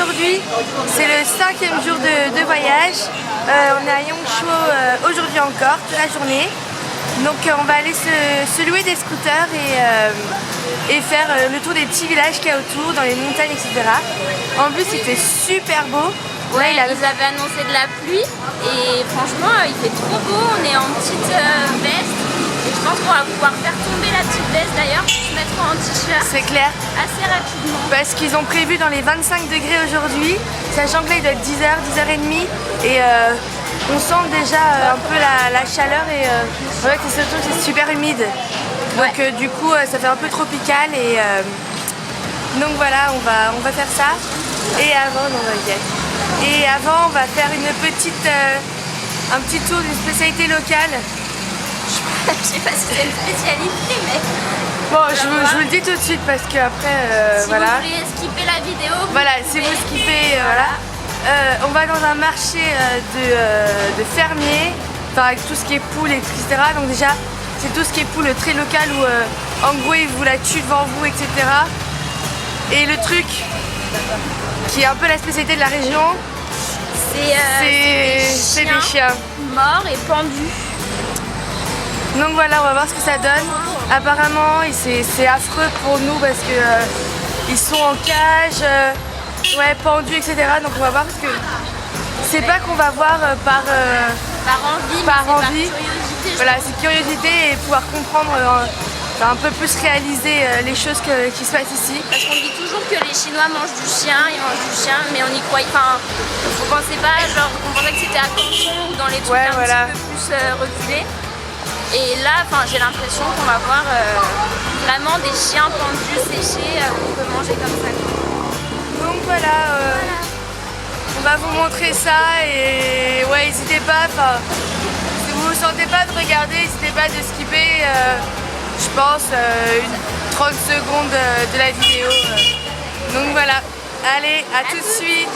aujourd'hui, c'est le 5e jour de voyage. On est à Yangshuo aujourd'hui encore, toute la journée. Donc on va aller se louer des scooters et faire le tour des petits villages qu'il y a autour, dans les montagnes, etc. En plus, c'était super beau. Ouais, ils avaient annoncé de la pluie et franchement, il fait trop beau. On est en petite veste. Et je pense qu'on va pouvoir faire tomber la petite veste d'ailleurs pour se mettre en t-shirt. C'est clair. Assez rapidement. Parce qu'ils ont prévu dans les 25 degrés aujourd'hui, sachant que là il doit être 10h, 10h30 et on sent déjà un peu la chaleur et en fait c'est surtout que c'est super humide. Donc du coup ça fait un peu tropical et donc voilà, on va faire ça. Et avant, on va faire un petit tour d'une spécialité locale. Je sais pas si c'est une spécialité, mais... Bon, je vous le dis tout de suite parce que après, si voilà. vous voulez skipper la vidéo, voilà, si vous skippez, voilà. On va dans un marché de fermiers, enfin avec tout ce qui est poules, etc. Donc déjà, c'est tout ce qui est poules très local où en gros ils vous la tuent devant vous, etc. Et le truc qui est un peu la spécialité de la région, c'est des chiens morts et pendus. Donc voilà, on va voir ce que ça donne. Apparemment, c'est affreux pour nous parce que ils sont en cage, pendus, etc. Donc on va voir parce que c'est pas qu'on va voir par envie, par curiosité. Voilà, c'est curiosité et pouvoir comprendre, un peu plus réaliser les choses qui se passent ici. Parce qu'on dit toujours que les Chinois mangent du chien, ils mangent du chien, mais on y croit. Enfin, on pensait pas, genre, on pensait que c'était à Canton ou dans les trucs un petit peu plus reculés. Et là, j'ai l'impression qu'on va voir vraiment des chiens pendus, séchés, qu'on peut manger comme ça. Donc voilà, on va vous montrer ça et ouais, n'hésitez pas, si vous ne sentez pas de regarder, n'hésitez pas de skipper, je pense, 30 secondes de la vidéo. Donc voilà, allez, à tout de suite.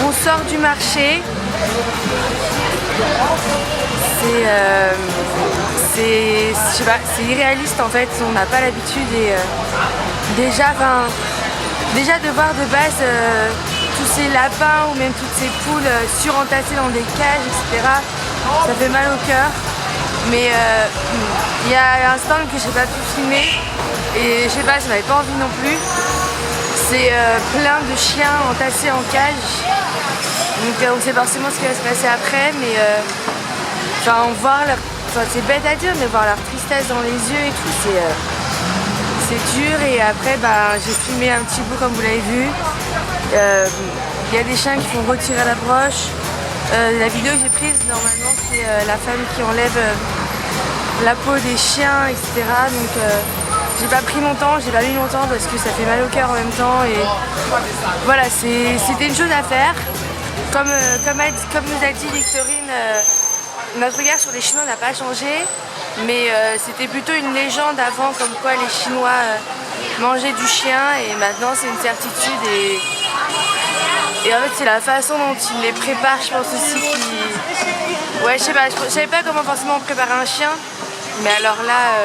On sort du marché, c'est irréaliste en fait, on n'a pas l'habitude et déjà de voir de base tous ces lapins ou même toutes ces poules surentassées dans des cages, etc. Ça fait mal au cœur, mais il y a un stand que j'ai pas pu filmer et je sais pas, je n'avais pas envie non plus. C'est plein de chiens entassés en cage, donc on sait forcément ce qui va se passer après, mais c'est bête à dire, mais voir leur tristesse dans les yeux et tout, c'est dur. Et après j'ai filmé un petit bout comme vous l'avez vu. Il y a des chiens qui font retirer la broche. La vidéo que j'ai prise normalement c'est la femme qui enlève la peau des chiens, etc. Donc j'ai pas pris mon temps, j'ai pas mis mon temps parce que ça fait mal au cœur en même temps et voilà, c'était une chose à faire. Comme nous a dit Victorine, notre regard sur les Chinois n'a pas changé, mais c'était plutôt une légende avant comme quoi les Chinois mangeaient du chien et maintenant c'est une certitude et en fait c'est la façon dont ils les préparent, je pense aussi qui... Ouais, je sais pas, je savais pas comment forcément préparer un chien, mais alors là,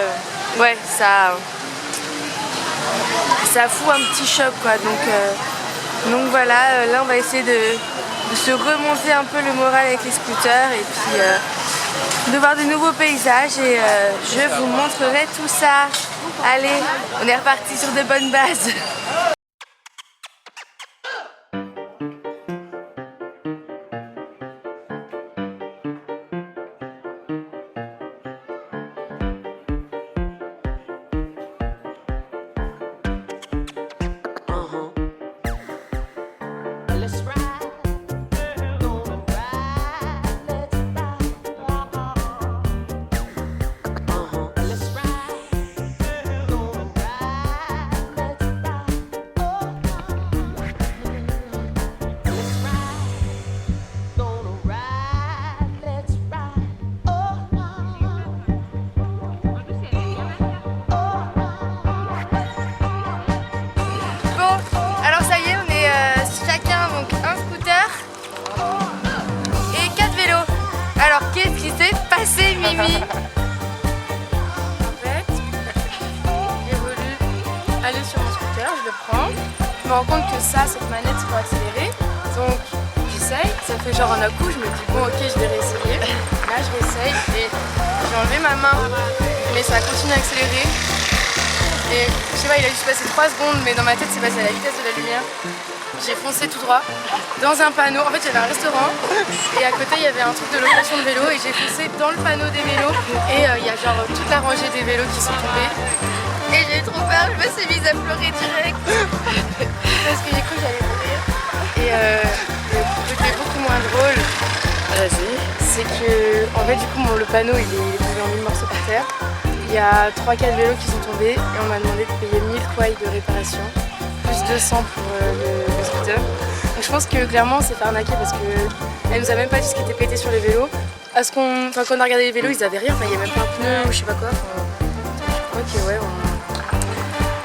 ça fout un petit choc quoi, donc voilà, là on va essayer de de se remonter un peu le moral avec les scooters et puis de voir de nouveaux paysages et je vous montrerai tout ça. Allez, on est reparti sur de bonnes bases. Alors qu'est-ce qui s'est passé, Mimi? En fait, j'ai voulu aller sur mon scooter, je le prends. Je me rends compte que ça, cette manette, c'est pour accélérer. Donc j'essaye, ça fait genre un coup, je me dis bon ok, je vais réessayer. Là je réessaye et j'ai enlevé ma main, mais ça a continué à accélérer. Et je sais pas, il a juste passé 3 secondes, mais dans ma tête c'est passé à la vitesse de la lumière. J'ai foncé tout droit dans un panneau. En fait, il y avait un restaurant et à côté il y avait un truc de location de vélo et j'ai foncé dans le panneau des vélos et il y a genre toute la rangée des vélos qui sont tombés. Et j'ai trop peur, je me suis mise à pleurer direct parce que j'ai cru que j'allais mourir. Et le truc qui est beaucoup moins drôle, c'est que en fait du coup le panneau il est tombé en 1000 morceaux par terre. Il y a 3-4 vélos qui sont tombés et on m'a demandé de payer 1000 kouaïs de réparation, plus 200 pour le scooter. Donc je pense que clairement on s'est fait arnaquer parce qu'elle nous a même pas dit ce qui était pété sur les vélos. Quand on a regardé les vélos, ils avaient rien, il n'y a même pas un pneu ou je sais pas quoi. Ok, ouais,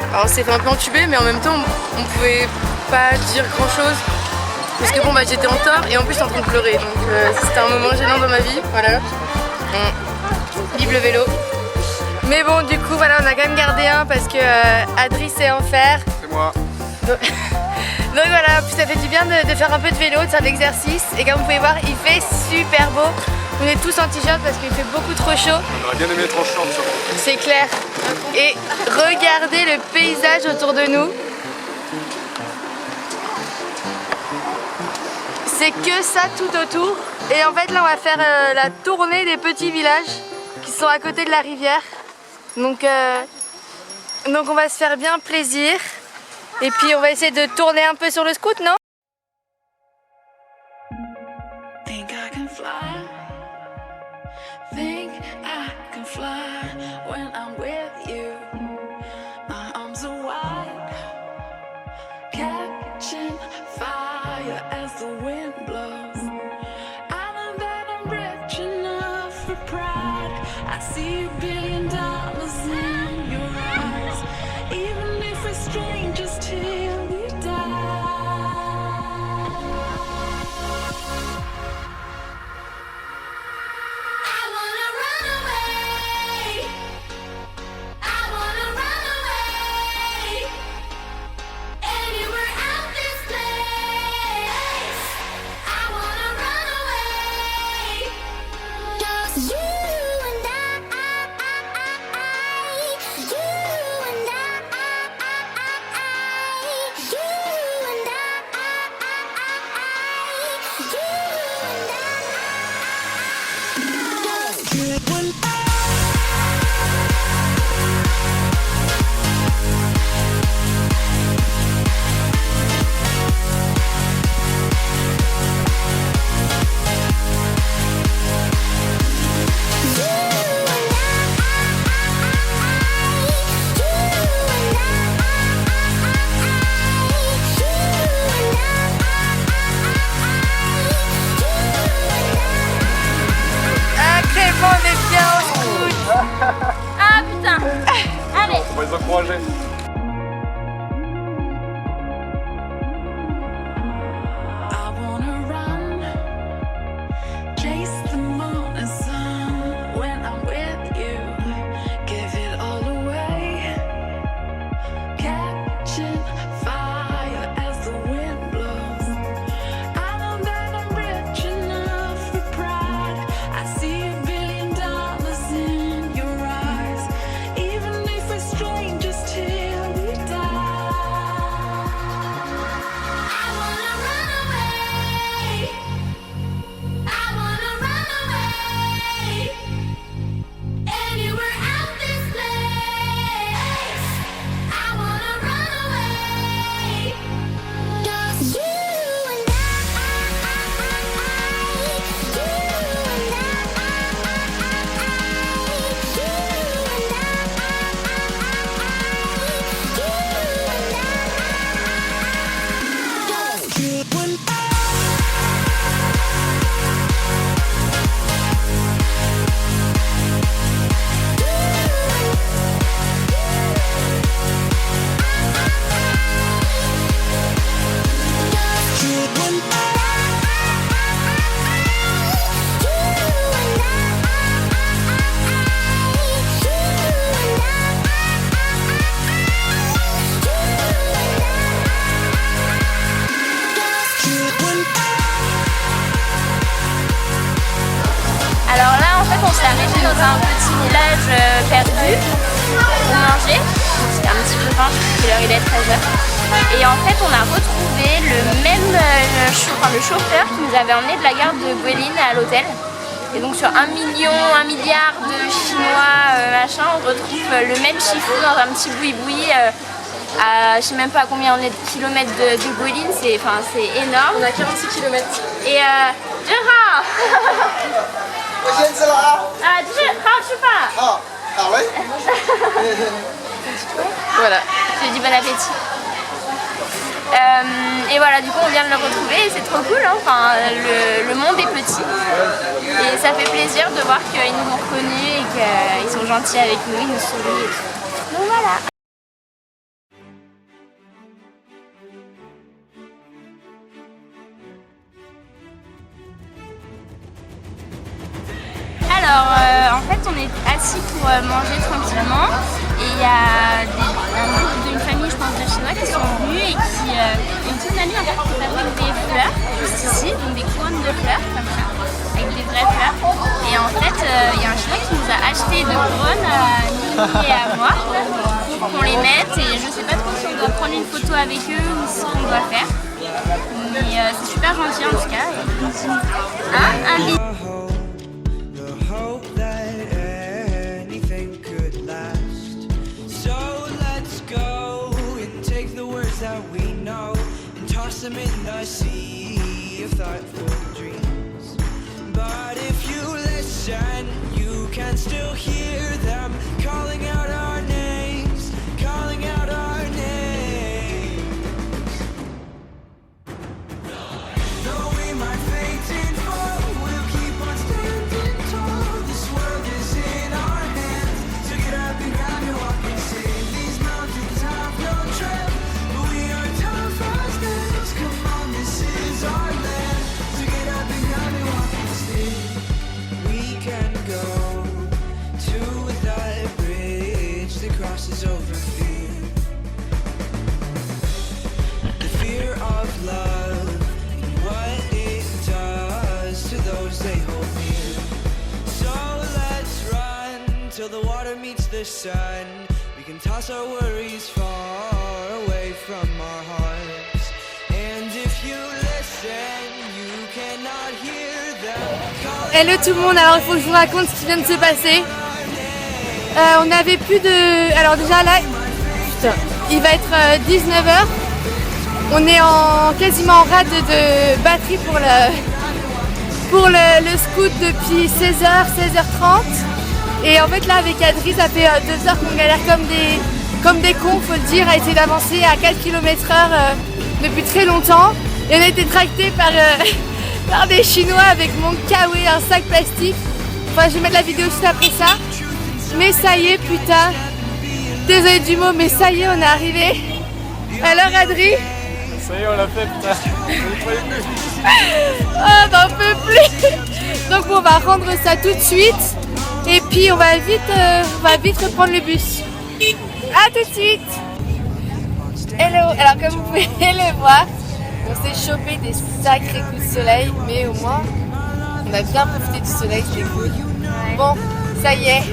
alors on s'est fait un peu entuber, mais en même temps on pouvait pas dire grand chose. Parce que bon bah j'étais en tort et en plus j'étais en train de pleurer. Donc c'était un moment gênant dans ma vie, voilà. Vive le vélo. Mais bon, du coup, voilà, on a quand même gardé un parce que Adri sait en faire. C'est moi. Donc voilà, puis ça fait du bien de faire un peu de vélo, de faire de l'exercice. Et comme vous pouvez voir, il fait super beau. On est tous en t-shirt parce qu'il fait beaucoup trop chaud. On aurait bien aimé être en short surtout. C'est clair. Et regardez le paysage autour de nous. C'est que ça tout autour. Et en fait, là, on va faire la tournée des petits villages qui sont à côté de la rivière. Donc on va se faire bien plaisir et puis on va essayer de tourner un peu sur le scoot, non? Think I can fly. Think I can fly when I'm with you. My arms are wide, catching fire as the wind blows. I know that I'm rich enough for pride. I see $1 billion in your eyes, even if we're strangers till we die. I wanna run away. I wanna run away. Anywhere out this place. I wanna run away. Just you. Ah putain. Allez. On va les encourager. Catching fire as the wind blows. I know that I'm dans un petit village perdu pour manger. C'était un petit peu faim, je l'heure il est 13h. Et en fait on a retrouvé le même le chauffeur qui nous avait emmené de la gare de Guilin à l'hôtel. Et donc sur 1 milliard de Chinois machin, on retrouve le même chiffre dans un petit boui-boui à je sais même pas à combien on est de kilomètres de Guilin, c'est énorme. On a 46 km. Et Voilà. je lui dis bon appétit. Et voilà, du coup on vient de le retrouver et c'est trop cool, hein. Enfin, le monde est petit et ça fait plaisir de voir qu'ils nous ont reconnus et qu'ils sont gentils avec nous, ils nous sourient et tout. Donc voilà. Alors, en fait, on est assis pour manger tranquillement et il y a un groupe d'une famille, je pense, de Chinois qui sont venus et qui une petite mamie en fait qui fabrique des fleurs juste ici, donc des couronnes de fleurs comme ça, avec des vraies fleurs. Et en fait, il y a un Chinois qui nous a acheté deux couronnes à Nini et à moi pour qu'on les mette et je sais pas trop si on doit prendre une photo avec eux ou ce qu'on doit faire. Mais c'est super gentil en tout cas. Hein, un bisou. That we know and toss them in the sea of thoughtful dreams. But if you listen, you can still hear them calling out our names, calling out our names. Though we might faint and fall, we'll keep on standing tall. This world is in our hands, so get up and grab your walk and save. These mountains have no trail. Over fear, the fear of love and what it does to those they hold near. So let's run till the water meets the sun. We can toss our worries far away from our hearts. And if you listen, you cannot hear them. Hello tout le monde, alors il faut que je vous raconte ce qui vient de se passer. On n'avait plus de... Alors déjà là, putain, il va être 19h. On est quasiment en rade de batterie pour le scoot depuis 16h, 16h30. Et en fait là avec Adri, ça fait 2 heures qu'on galère comme des cons, faut le dire, à essayer d'avancer à 4 km/h depuis très longtemps. Et on a été tractés par des Chinois avec mon kawaii, un sac plastique. Enfin je vais mettre la vidéo juste après ça. Mais ça y est, putain, désolé du mot, mais ça y est, on est arrivé. Alors Adri? Ça y est, on l'a fait, putain. Oh, j'en peux plus. Donc on va rendre ça tout de suite. Et puis on va vite reprendre le bus. A tout de suite. Hello. Alors comme vous pouvez le voir, on s'est chopé des sacrés coups de soleil. Mais au moins, on a bien profité du soleil, c'était cool. Bon, ça y est.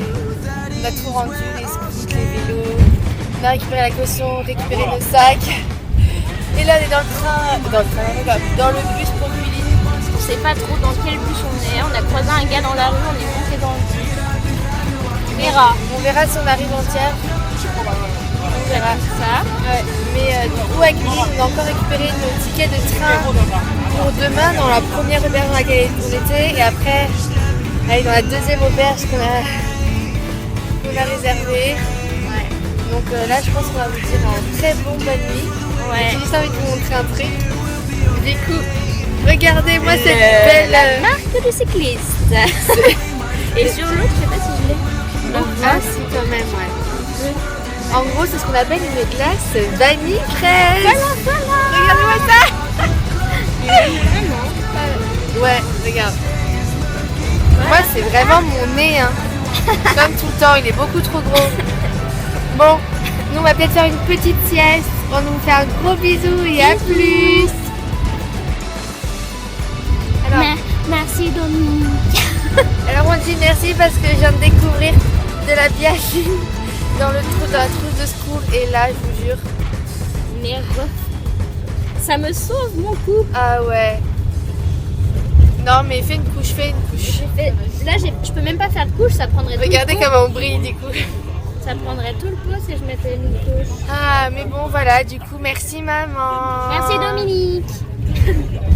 On a tout rendu, les scouts, les vélos, on a récupéré la caution, récupéré nos sacs. Et là on est dans le bus pour Guilin. On sait pas trop dans quel bus on est, on a croisé un gars dans la rue, on est monté dans le bus. On verra si on arrive entière. On verra ça. Ouais. Mais du coup à Guilin, on a encore récupéré nos tickets de train pour demain dans la première auberge dans laquelle on était. Et après, aller dans la deuxième auberge qu'on a réservé. Ouais. Donc là je pense qu'on va vous dire un très bon bonne nuit. Ouais. J'ai juste envie de vous montrer un truc. Du coup, regardez-moi cette belle... La marque de cycliste. Et sur l'autre, je sais pas si je l'ai. Ah si quand même, ouais. En gros c'est ce qu'on appelle une glace vanille fraise. Voilà. Regardez-moi ça. Ouais, regarde. Ouais. Moi c'est vraiment mon nez hein. Comme tout le temps, il est beaucoup trop gros. Bon, nous on va peut-être faire une petite sieste. On nous fait un gros bisou et à plus. Alors, merci Dominique. Alors on dit merci parce que je viens de découvrir de la bialine dans la trousse de secours et là je vous jure. Merde. Ça me sauve mon cou. Ah ouais. Non mais fais une couche. Là je peux même pas faire de couche, ça prendrait Regardez tout le pot. comment on brille du coup. Ça prendrait tout le pot si je mettais une couche. Ah mais bon voilà, du coup merci maman. Merci Dominique.